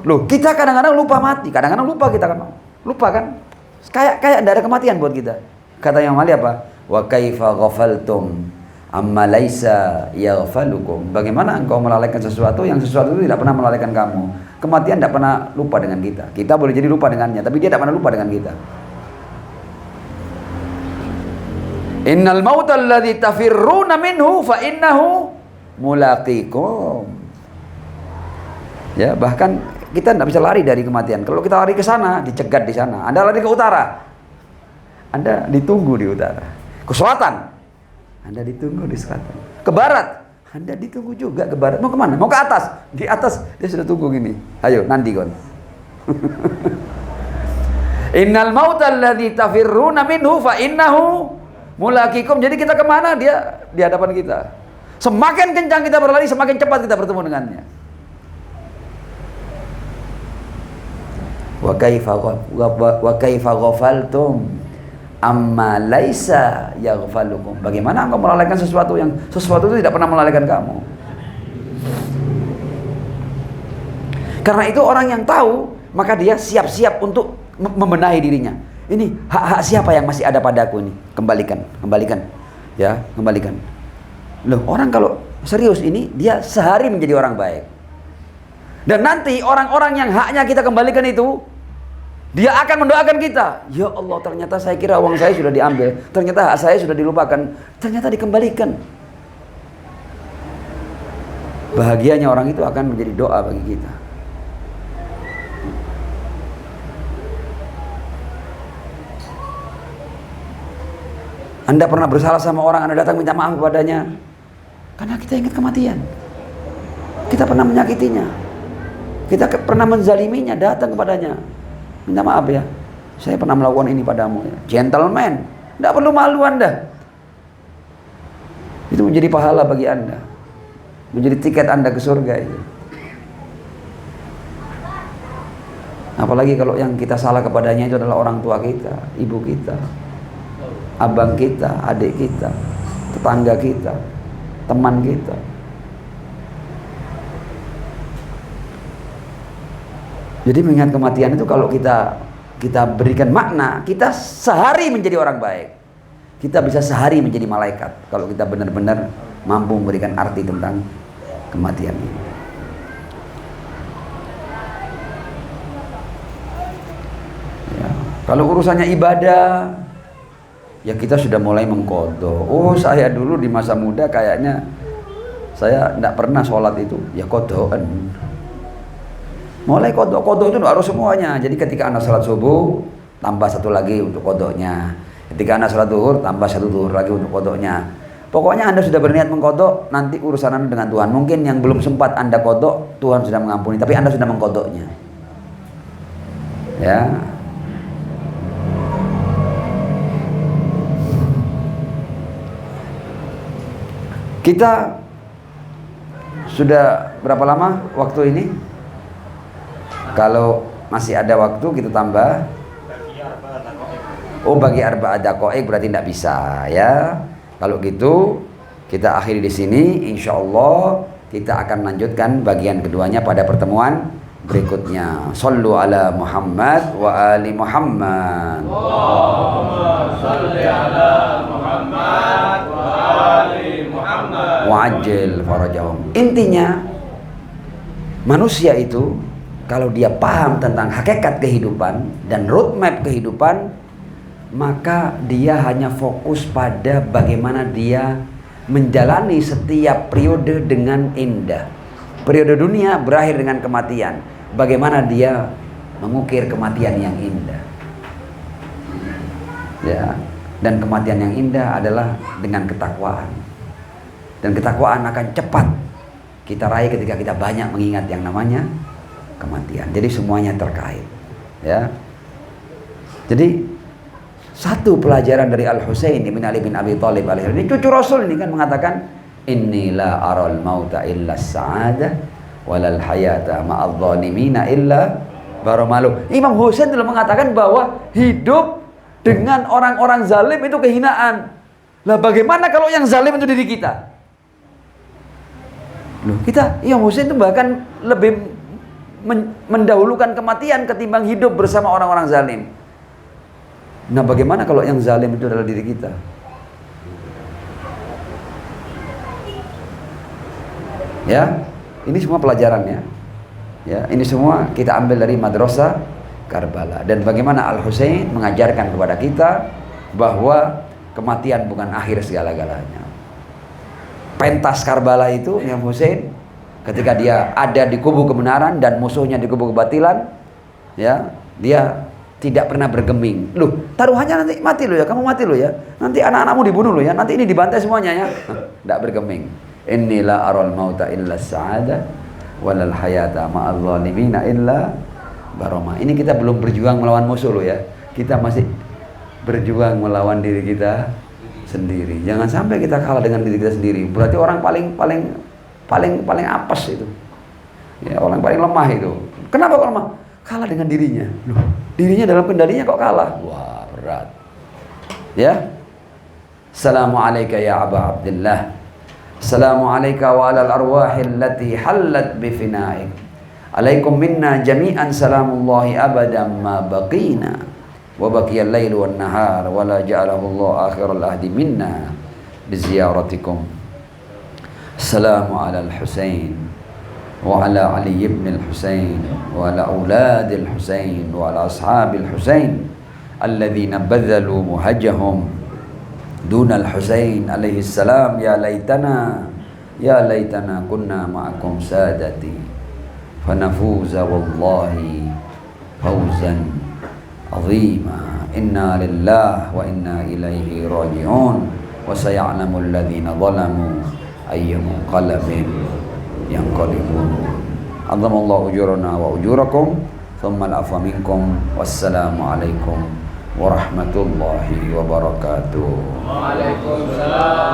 loh kita kadang-kadang lupa mati, kadang-kadang lupa kita kan, lupa kan? Kayak tidak ada kematian buat kita. Kata Imam Ali apa? Wa kaifa ghafaltum amma laisa yaghfalukum. Bagaimana engkau melalaikan sesuatu yang sesuatu itu tidak pernah melalaikan kamu. Kematian tidak pernah lupa dengan kita. Kita boleh jadi lupa dengannya, tapi dia tidak pernah lupa dengan kita. Innal mauta alladzi tafirruna minhu fa innahu mulaqikum. Ya, bahkan kita tidak bisa lari dari kematian. Kalau kita lari ke sana, dicegat di sana. Anda lari ke utara, Anda ditunggu di utara. Ke selatan, Anda ditunggu di selatan. Ke barat, Anda ditunggu juga ke barat. Mau kemana? Mau ke atas. Di atas dia sudah tunggu gini. Ayo, nanti kon. Innal mauta alladzi tafirruna minhu fa innahu mulaqikum. Jadi kita kemana? Dia di hadapan kita. Semakin kencang kita berlari, semakin cepat kita bertemu dengannya. Wa kaifa ghafaltum amma laisa yaghfalukum. Bagaimana engkau melalaikan sesuatu yang sesuatu itu tidak pernah melalaikan kamu? Karena itu orang yang tahu, maka dia siap-siap untuk membenahi dirinya. Ini hak-hak siapa yang masih ada padaku ini? Kembalikan. Ya, kembalikan. Loh, orang kalau serius ini dia sehari menjadi orang baik. Dan nanti orang-orang yang haknya kita kembalikan itu, dia akan mendoakan kita. Ya Allah, ternyata saya kira uang saya sudah diambil, ternyata hak saya sudah dilupakan, ternyata dikembalikan. Bahagianya orang itu akan menjadi doa bagi kita. Anda pernah bersalah sama orang, Anda datang minta maaf kepadanya, karena kita ingat kematian. Kita pernah menyakitinya, kita pernah menzaliminya, datang kepadanya, minta maaf ya, saya pernah melakukan ini padamu ya. Gentleman, tidak perlu malu Anda. Itu menjadi pahala bagi Anda, menjadi tiket Anda ke surga itu. Apalagi kalau yang kita salah kepadanya itu adalah orang tua kita, ibu kita, abang kita, adik kita, tetangga kita, teman kita. Jadi mengingat kematian itu kalau kita berikan makna, kita sehari menjadi orang baik. Kita bisa sehari menjadi malaikat kalau kita benar-benar mampu memberikan arti tentang kematian ini. Ya, kalau urusannya ibadah, ya kita sudah mulai mengkodok. Oh, saya dulu di masa muda kayaknya saya tidak pernah sholat itu, ya kodokan. Mulai kodok itu harus semuanya. Jadi ketika Anda sholat subuh, tambah satu lagi untuk kodoknya. Ketika Anda sholat duhur, tambah satu duhur lagi untuk kodoknya. Pokoknya Anda sudah berniat mengkodok, nanti urusan Anda dengan Tuhan. Mungkin yang belum sempat Anda kodok, Tuhan sudah mengampuni, tapi Anda sudah mengkodoknya. Ya. Kita sudah berapa lama waktu ini? Kalau masih ada waktu kita tambah. Oh, bagi arba'at daqaiq berarti tidak bisa ya. Kalau gitu kita akhiri di sini. Insyaallah kita akan lanjutkan bagian keduanya pada pertemuan berikutnya. Shallu ala Muhammad wa ali Muhammad. Allahumma shalli ala Muhammad wa ali Muhammad. Wa'ajil farajahum. Intinya manusia itu kalau dia paham tentang hakikat kehidupan dan roadmap kehidupan, maka dia hanya fokus pada bagaimana dia menjalani setiap periode dengan indah. Periode dunia berakhir dengan kematian. Bagaimana dia mengukir kematian yang indah. Ya, dan kematian yang indah adalah dengan ketakwaan. Dan ketakwaan akan cepat kita raih ketika kita banyak mengingat yang namanya kematian. Jadi semuanya terkait. Ya. Jadi satu pelajaran dari Al-Husain bin Ali bin Abi Thalib alaihi, ini cucu Rasul ini kan mengatakan, inni la aral mauta illa sa'adah walal hayata ma'adh dhalimina illa baramalu. Imam Husain telah mengatakan bahwa hidup dengan orang-orang zalim itu kehinaan. Lah bagaimana kalau yang zalim itu diri kita? Loh, Imam Husain itu bahkan lebih mendahulukan kematian ketimbang hidup bersama orang-orang zalim. Nah, bagaimana kalau yang zalim itu adalah diri kita? Ya, ini semua pelajarannya. Ya, ini semua kita ambil dari Madrasah Karbala. Dan bagaimana Al-Husain mengajarkan kepada kita bahwa kematian bukan akhir segala-galanya. Pentas Karbala itu Imam Husain ketika dia ada di kubu kebenaran dan musuhnya di kubu kebatilan, ya, dia tidak pernah bergeming. Loh, taruhannya nanti mati lo ya, kamu mati lo ya. Nanti anak-anakmu dibunuh lo ya. Nanti ini dibantai semuanya ya. Tidak bergeming. Inilah aral mauta illa sa'adah walal hayata ma'adh dhalimina illa baroma. Ini kita belum berjuang melawan musuh lo ya. Kita masih berjuang melawan diri kita sendiri. Jangan sampai kita kalah dengan diri kita sendiri. Berarti orang paling apes itu. Ya, orang paling lemah itu. Kenapa kok lemah? Kalah dengan dirinya. Loh, dirinya dalam kendalinya kok kalah? Wah, berat. Ya. Assalamualaikum ya Aba Abdullah. Assalamualaikum wa alal arwahil lati hallat bifinaik. Alaikum minna jami'an salamullahi abadan ma baqina. Wa baqiyal lail wan nahar wa la ja'alahu Allah akhiral ahdi minna biziyaratikum. Assalamu alal Husain وعلى علي بن الحسين وعلى أولاد الحسين وعلى أصحاب الحسين الذين بذلوا مهجهم دون الحسين عليه السلام. يا ليتنا كنا معكم سادتي فنفوز والله فوزا عظيما. إنا لله وإنا إليه راجعون وسيعلم الذين ظلموا أي منقلب yanqalibun. Azzamallahu ujurana wa ujurakum thumma al-afwa minkum. Wassalamu alaikum warahmatullahi wabarakatuh. Waalaikumsalam.